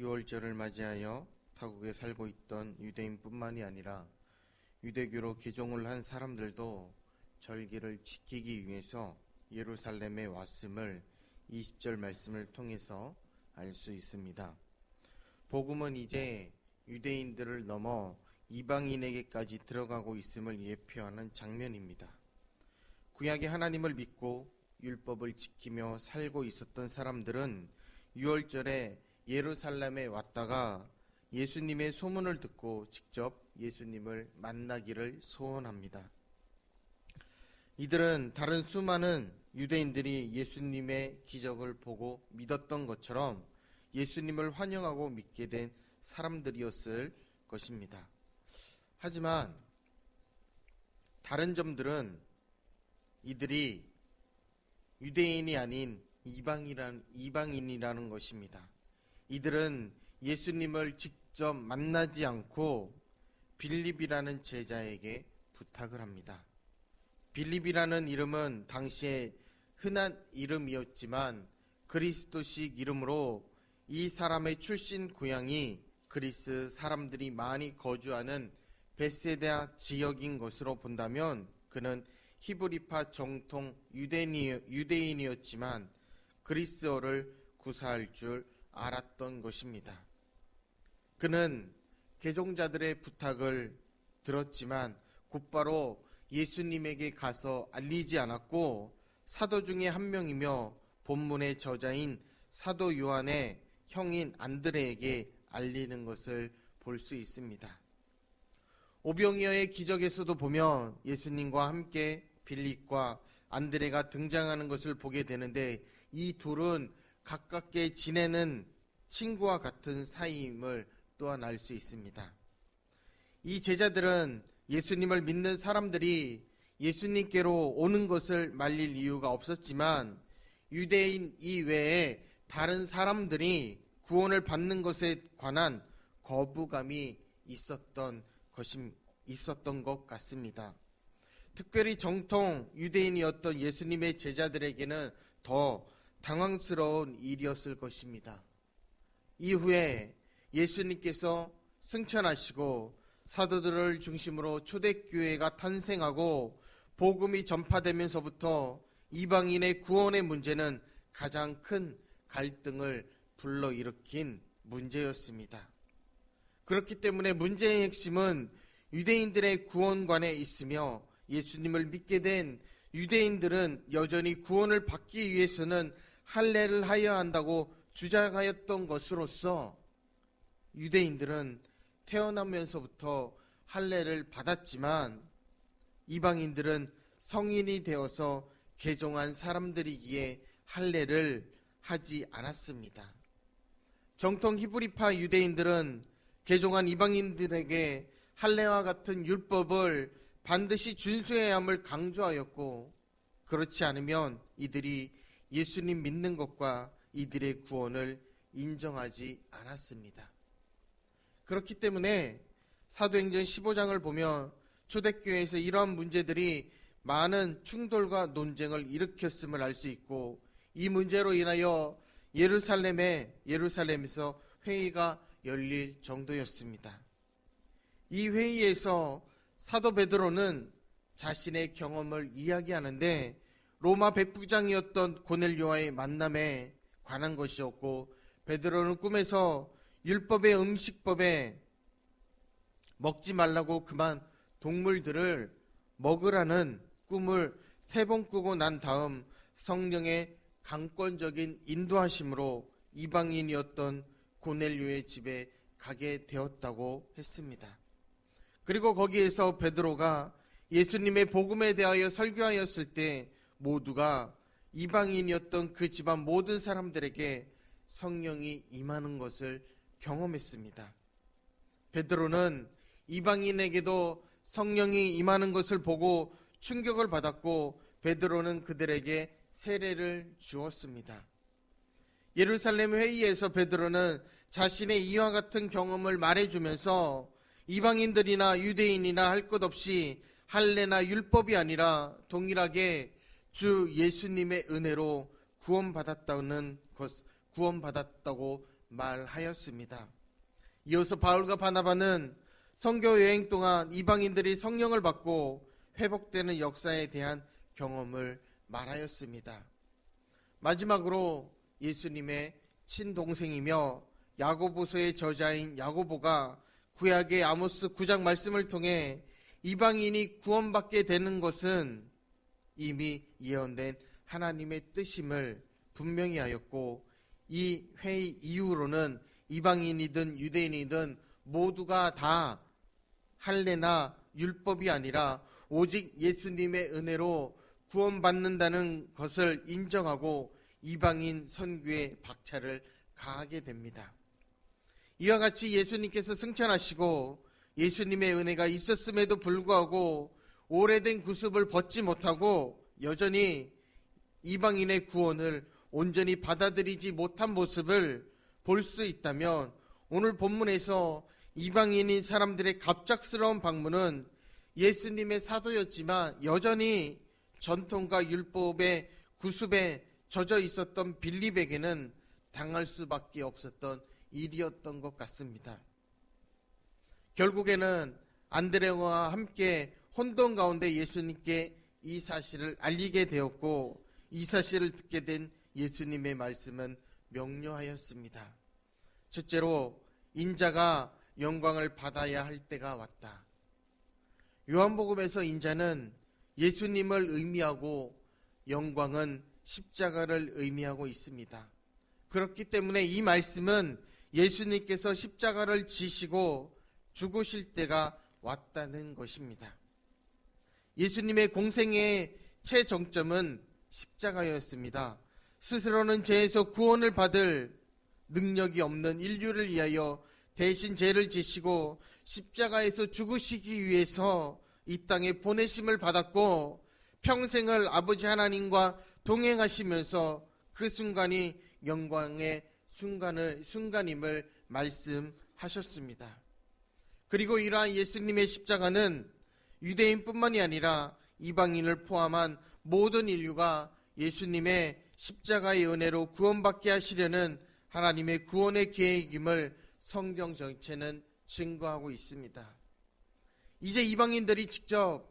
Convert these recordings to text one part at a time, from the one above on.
유월절을 맞이하여 타국에 살고 있던 유대인뿐만이 아니라 유대교로 개종을 한 사람들도 절기를 지키기 위해서 예루살렘에 왔음을 20절 말씀을 통해서 알 수 있습니다. 복음은 이제 유대인들을 넘어 이방인에게까지 들어가고 있음을 예표하는 장면입니다. 구약의 하나님을 믿고 율법을 지키며 살고 있었던 사람들은 유월절에 예루살렘에 왔다가 예수님의 소문을 듣고 직접 예수님을 만나기를 소원합니다. 이들은 다른 수많은 유대인들이 예수님의 기적을 보고 믿었던 것처럼 예수님을 환영하고 믿게 된 사람들이었을 것입니다. 하지만 다른 점들은 이들이 유대인이 아닌 이방인이라는 것입니다. 이들은 예수님을 직접 만나지 않고 빌립이라는 제자에게 부탁을 합니다. 빌립이라는 이름은 당시에 흔한 이름이었지만 그리스도식 이름으로 이 사람의 출신 고향이 그리스 사람들이 많이 거주하는 베세다 지역인 것으로 본다면 그는 히브리파 정통 유대인이었지만 그리스어를 구사할 줄 알았던 것입니다. 그는 개종자들의 부탁을 들었지만 곧바로 예수님에게 가서 알리지 않았고 사도 중에 한 명이며 본문의 저자인 사도 요한의 형인 안드레에게 알리는 것을 볼 수 있습니다. 오병이어의 기적에서도 보면 예수님과 함께 빌립과 안드레가 등장하는 것을 보게 되는데 이 둘은 가깝게 지내는 친구와 같은 사이임을 또한 알 수 있습니다. 이 제자들은 예수님을 믿는 사람들이 예수님께로 오는 것을 말릴 이유가 없었지만 유대인 이외에 다른 사람들이 구원을 받는 것에 관한 거부감이 있었던 것 같습니다. 특별히 정통 유대인이었던 예수님의 제자들에게는 더 당황스러운 일이었을 것입니다. 이후에 예수님께서 승천하시고 사도들을 중심으로 초대교회가 탄생하고 복음이 전파되면서부터 이방인의 구원의 문제는 가장 큰 갈등을 불러일으킨 문제였습니다. 그렇기 때문에 문제의 핵심은 유대인들의 구원관에 있으며 예수님을 믿게 된 유대인들은 여전히 구원을 받기 위해서는 할례를 하여야 한다고 주장하였던 것으로서 유대인들은 태어나면서부터 할례를 받았지만 이방인들은 성인이 되어서 개종한 사람들이기에 할례를 하지 않았습니다. 정통 히브리파 유대인들은 개종한 이방인들에게 할례와 같은 율법을 반드시 준수해야 함을 강조하였고 그렇지 않으면 이들이 예수님 믿는 것과 이들의 구원을 인정하지 않았습니다. 그렇기 때문에 사도행전 15장을 보면 초대교회에서 이러한 문제들이 많은 충돌과 논쟁을 일으켰음을 알 수 있고 이 문제로 인하여 예루살렘에서 회의가 열릴 정도였습니다. 이 회의에서 사도 베드로는 자신의 경험을 이야기하는데 로마 백부장이었던 고넬료와의 만남에 관한 것이었고 베드로는 꿈에서 율법의 음식법에 먹지 말라고 그만 동물들을 먹으라는 꿈을 3번 꾸고 난 다음 성령의 강권적인 인도하심으로 이방인이었던 고넬료의 집에 가게 되었다고 했습니다. 그리고 거기에서 베드로가 예수님의 복음에 대하여 설교하였을 때 모두가 이방인이었던 그 집안 모든 사람들에게 성령이 임하는 것을 경험했습니다. 베드로는 이방인에게도 성령이 임하는 것을 보고 충격을 받았고 베드로는 그들에게 세례를 주었습니다. 예루살렘 회의에서 베드로는 자신의 이와 같은 경험을 말해주면서 이방인들이나 유대인이나 할 것 없이 할례나 율법이 아니라 동일하게 주 예수님의 은혜로 구원받았다고 말하였습니다. 이어서 바울과 바나바는 선교 여행 동안 이방인들이 성령을 받고 회복되는 역사에 대한 경험을 말하였습니다. 마지막으로 예수님의 친동생이며 야고보서의 저자인 야고보가 구약의 아모스 9장 말씀을 통해 이방인이 구원받게 되는 것은 이미 예언된 하나님의 뜻임을 분명히 하였고, 이 회의 이후로는 이방인이든 유대인이든 모두가 다 할례나 율법이 아니라 오직 예수님의 은혜로 구원받는다는 것을 인정하고 이방인 선교에 박차를 가하게 됩니다. 이와 같이 예수님께서 승천하시고 예수님의 은혜가 있었음에도 불구하고 오래된 구습을 벗지 못하고 여전히 이방인의 구원을 온전히 받아들이지 못한 모습을 볼 수 있다면, 오늘 본문에서 이방인인 사람들의 갑작스러운 방문은 예수님의 사도였지만 여전히 전통과 율법의 구습에 젖어 있었던 빌립에게는 당할 수밖에 없었던 일이었던 것 같습니다. 결국에는 안드레와 함께 혼돈 가운데 예수님께 이 사실을 알리게 되었고, 이 사실을 듣게 된 예수님의 말씀은 명료하였습니다. 첫째로, 인자가 영광을 받아야 할 때가 왔다. 요한복음에서 인자는 예수님을 의미하고 영광은 십자가를 의미하고 있습니다. 그렇기 때문에 이 말씀은 예수님께서 십자가를 지시고 죽으실 때가 왔다는 것입니다. 예수님의 공생의 최정점은 십자가였습니다. 스스로는 죄에서 구원을 받을 능력이 없는 인류를 위하여 대신 죄를 지시고 십자가에서 죽으시기 위해서 이 땅에 보내심을 받았고, 평생을 아버지 하나님과 동행하시면서 그 순간이 영광의 순간임을 말씀하셨습니다. 그리고 이러한 예수님의 십자가는 유대인뿐만이 아니라 이방인을 포함한 모든 인류가 예수님의 십자가의 은혜로 구원받게 하시려는 하나님의 구원의 계획임을 성경 전체는 증거하고 있습니다. 이제 이방인들이 직접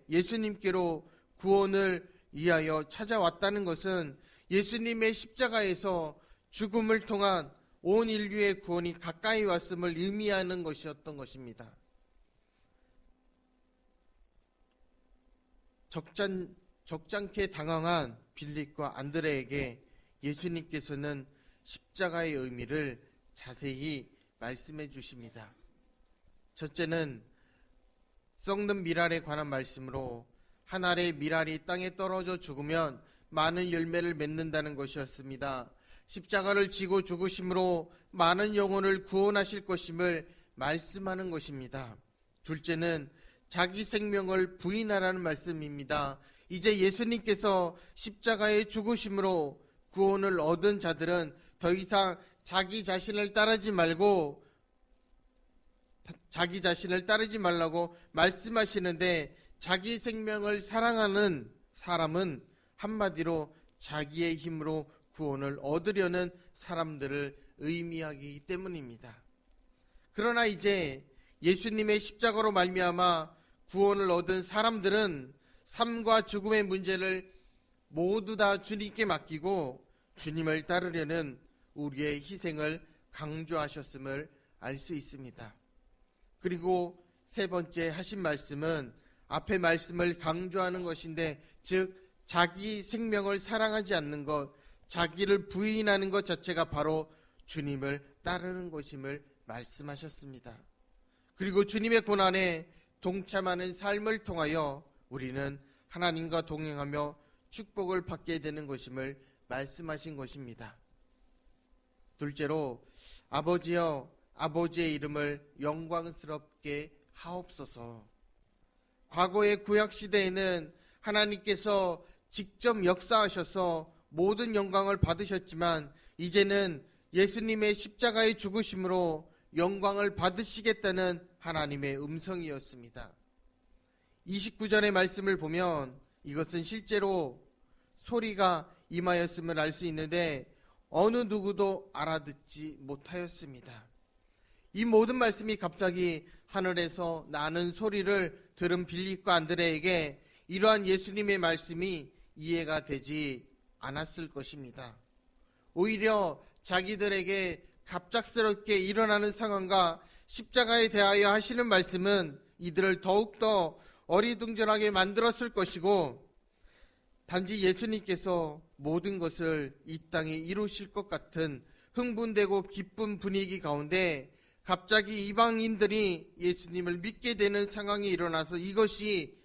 예수님께로 구원을 위하여 찾아왔다는 것은 예수님의 십자가에서 죽음을 통한 온 인류의 구원이 가까이 왔음을 의미하는 것이었던 것입니다. 적잖게 당황한 빌립과 안드레에게 예수님께서는 십자가의 의미를 자세히 말씀해 주십니다. 첫째는 썩는 밀알에 관한 말씀으로 한 알의 밀알이 땅에 떨어져 죽으면 많은 열매를 맺는다는 것이었습니다. 십자가를 지고 죽으심으로 많은 영혼을 구원하실 것임을 말씀하는 것입니다. 둘째는 자기 생명을 부인하라는 말씀입니다. 이제 예수님께서 십자가의 죽으심으로 구원을 얻은 자들은 더 이상 자기 자신을 따르지 말라고 말씀하시는데, 자기 생명을 사랑하는 사람은 한마디로 자기의 힘으로 구원을 얻으려는 사람들을 의미하기 때문입니다. 그러나 이제 예수님의 십자가로 말미암아 구원을 얻은 사람들은 삶과 죽음의 문제를 모두 다 주님께 맡기고 주님을 따르려는 우리의 희생을 강조하셨음을 알 수 있습니다. 그리고 세 번째 하신 말씀은 앞의 말씀을 강조하는 것인데, 즉 자기 생명을 사랑하지 않는 것, 자기를 부인하는 것 자체가 바로 주님을 따르는 것임을 말씀하셨습니다. 그리고 주님의 고난에 동참하는 삶을 통하여 우리는 하나님과 동행하며 축복을 받게 되는 것임을 말씀하신 것입니다. 둘째로, 아버지여, 아버지의 이름을 영광스럽게 하옵소서. 과거의 구약시대에는 하나님께서 직접 역사하셔서 모든 영광을 받으셨지만, 이제는 예수님의 십자가의 죽으심으로 영광을 받으시겠다는 하나님의 음성이었습니다. 29절의 말씀을 보면 이것은 실제로 소리가 임하였음을 알 수 있는데, 어느 누구도 알아듣지 못하였습니다. 이 모든 말씀이 갑자기 하늘에서 나는 소리를 들은 빌립과 안드레에게 이러한 예수님의 말씀이 이해가 되지 않았을 것입니다. 오히려 자기들에게 갑작스럽게 일어나는 상황과 십자가에 대하여 하시는 말씀은 이들을 더욱더 어리둥절하게 만들었을 것이고, 단지 예수님께서 모든 것을 이 땅에 이루실 것 같은 흥분되고 기쁜 분위기 가운데 갑자기 이방인들이 예수님을 믿게 되는 상황이 일어나서 이것이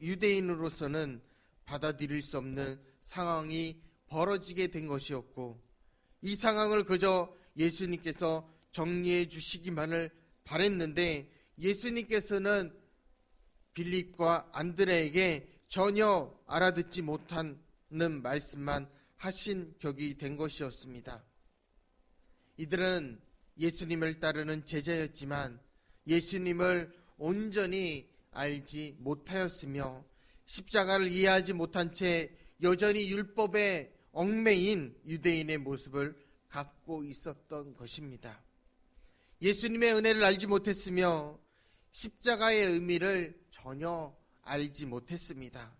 유대인으로서는 받아들일 수 없는 상황이 벌어지게 된 것이었고, 이 상황을 그저 예수님께서 정리해 주시기만을 바랬는데 예수님께서는 빌립과 안드레에게 전혀 알아듣지 못하는 말씀만 하신 격이 된 것이었습니다. 이들은 예수님을 따르는 제자였지만 예수님을 온전히 알지 못하였으며 십자가를 이해하지 못한 채 여전히 율법에 얽매인 유대인의 모습을 갖고 있었던 것입니다. 예수님의 은혜를 알지 못했으며 십자가의 의미를 전혀 알지 못했습니다.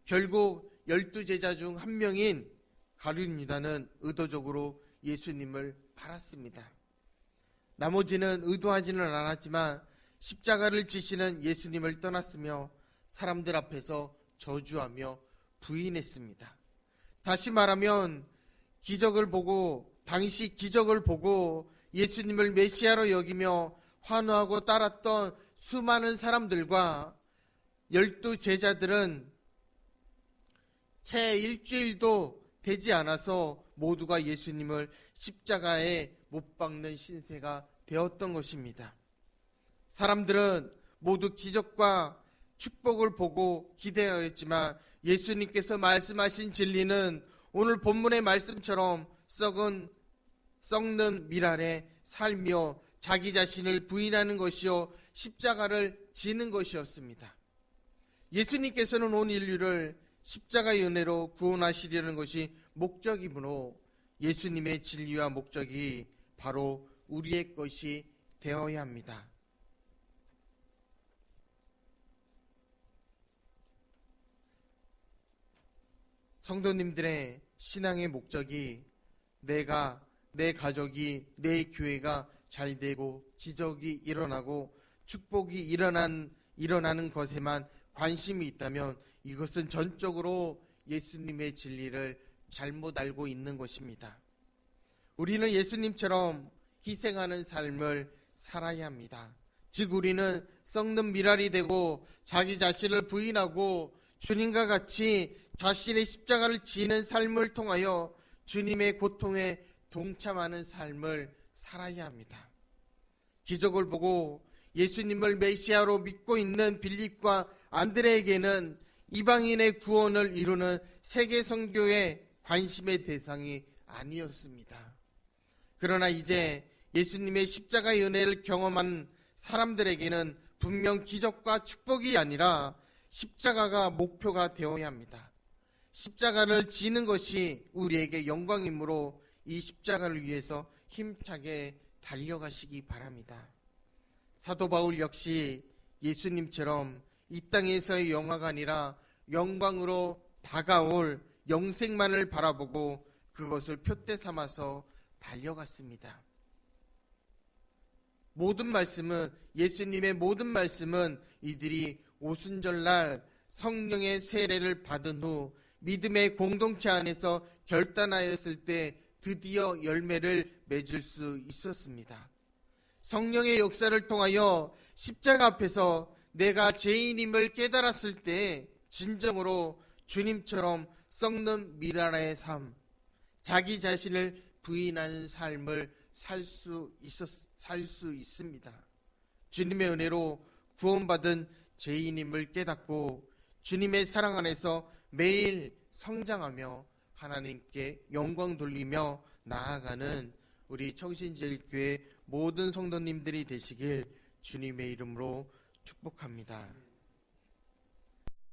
결국 12제자 중 한 명인 가룟 유다는 의도적으로 예수님을 팔았습니다. 나머지는 의도하지는 않았지만 십자가를 지시는 예수님을 떠났으며 사람들 앞에서 저주하며 부인했습니다. 다시 말하면 당시 기적을 보고 예수님을 메시아로 여기며 환호하고 따랐던 수많은 사람들과 12제자들은 채 일주일도 되지 않아서 모두가 예수님을 십자가에 못 박는 신세가 되었던 것입니다. 사람들은 모두 기적과 축복을 보고 기대하였지만 예수님께서 말씀하신 진리는 오늘 본문의 말씀처럼 썩는 밀알에 살며 자기 자신을 부인하는 것이요 십자가를 지는 것이었습니다. 예수님께서는 온 인류를 십자가의 은혜로 구원하시려는 것이 목적이므로 예수님의 진리와 목적이 바로 우리의 것이 되어야 합니다. 성도님들의 신앙의 목적이 내가, 내 가족이, 내 교회가 잘 되고 기적이 일어나고 축복이 일어나는 것에만 관심이 있다면 이것은 전적으로 예수님의 진리를 잘못 알고 있는 것입니다. 우리는 예수님처럼 희생하는 삶을 살아야 합니다. 즉 우리는 썩는 밀알이 되고 자기 자신을 부인하고 주님과 같이 자신의 십자가를 지는 삶을 통하여 주님의 고통에 동참하는 삶을 살아야 합니다. 기적을 보고 예수님을 메시아로 믿고 있는 빌립과 안드레에게는 이방인의 구원을 이루는 세계 선교의 관심의 대상이 아니었습니다. 그러나 이제 예수님의 십자가의 은혜를 경험한 사람들에게는 분명 기적과 축복이 아니라 십자가가 목표가 되어야 합니다. 십자가를 지는 것이 우리에게 영광이므로 이 십자가를 위해서 힘차게 달려가시기 바랍니다. 사도 바울 역시 예수님처럼 이 땅에서의 영화가 아니라 영광으로 다가올 영생만을 바라보고 그것을 표대 삼아서 달려갔습니다. 예수님의 모든 말씀은 이들이 오순절날 성령의 세례를 받은 후 믿음의 공동체 안에서 결단하였을 때 드디어 열매를 맺을 수 있었습니다. 성령의 역사를 통하여 십자가 앞에서 내가 죄인임을 깨달았을 때 진정으로 주님처럼 썩는 밀알의 삶, 자기 자신을 부인하는 삶을 살 수 있습니다. 주님의 은혜로 구원받은 죄인임을 깨닫고 주님의 사랑 안에서 매일 성장하며 하나님께 영광 돌리며 나아가는 우리 청신제일교회 모든 성도님들이 되시길 주님의 이름으로 축복합니다.